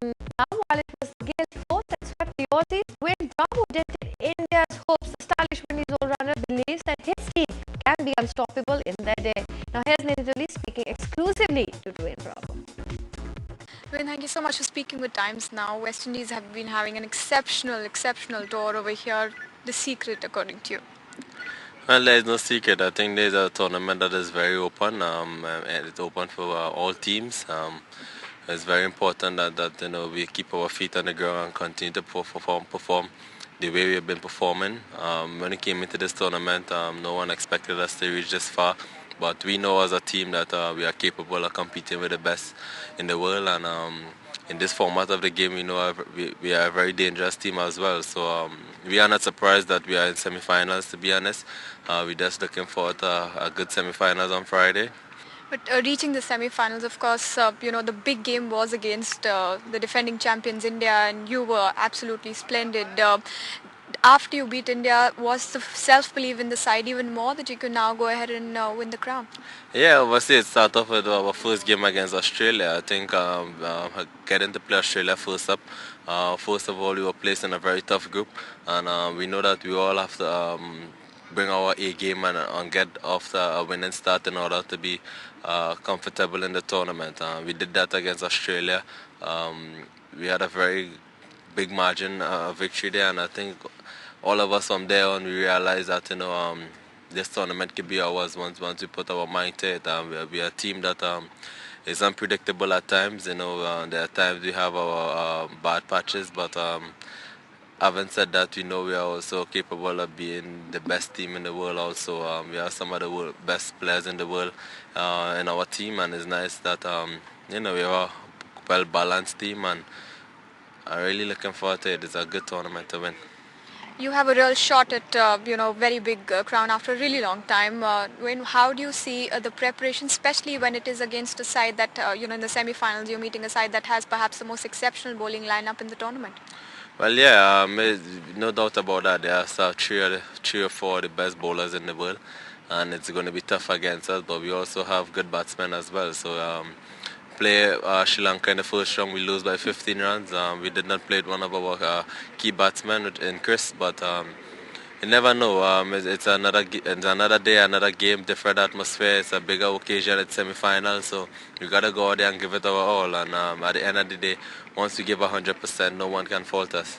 now, while it was Gale's fourth that swept the Aussies, Dwayne Bravo dented India's hopes. The stylish Windies all-rounder believes that his team can be unstoppable in their day. Now, here's Nitin Tully speaking exclusively to Dwayne Bravo. Dwayne, thank you so much for speaking with Times Now. West Indies have been having an exceptional tour over here. The secret, according to you? Well, there's no secret. I think there's a tournament that is very open, and it's open for all teams. It's very important that we keep our feet on the ground and continue to perform the way we've been performing. When we came into this tournament, no one expected us to reach this far, but we know as a team that we are capable of competing with the best in the world, and in this format of the game, we know we are a very dangerous team as well. So we are not surprised that we are in semi-finals, to be honest. We're just looking forward to a good semi-finals on Friday. But reaching the semi-finals, of course, the big game was against the defending champions India, and you were absolutely splendid. After you beat India, was the self-belief in the side even more that you could now go ahead and win the crown? Yeah, obviously it started off with our first game against Australia. I think getting to play Australia first up. First of all, we were placed in a very tough group, and we know that we all have to bring our A game and get off a winning start in order to be comfortable in the tournament. We did that against Australia. We had a very big margin of victory there, and I think all of us from there on we realized that this tournament could be ours once we put our mind to it. We are a team that is unpredictable at times. There are times we have our bad patches, but having said that, we know we are also capable of being the best team in the world. Also, we have some of the best players in the world in our team, and it's nice that we have a well-balanced team, and I'm really looking forward to it. It's a good tournament to win. You have a real shot at very big crown after a really long time. How do you see the preparation, especially when it is against a side that in the semi-finals you're meeting a side that has perhaps the most exceptional bowling lineup in the tournament? Well, yeah, no doubt about that. There are three or four of the best bowlers in the world, and it's going to be tough against us. But we also have good batsmen as well. So play Sri Lanka in the first round, we lose by 15 runs. We did not play one of our key batsmen in Chris, but you never know. It's another day, another game, different atmosphere. It's a bigger occasion. It's semi-final, so we gotta go out there and give it our all. And at the end of the day, once we give 100%, no one can fault us.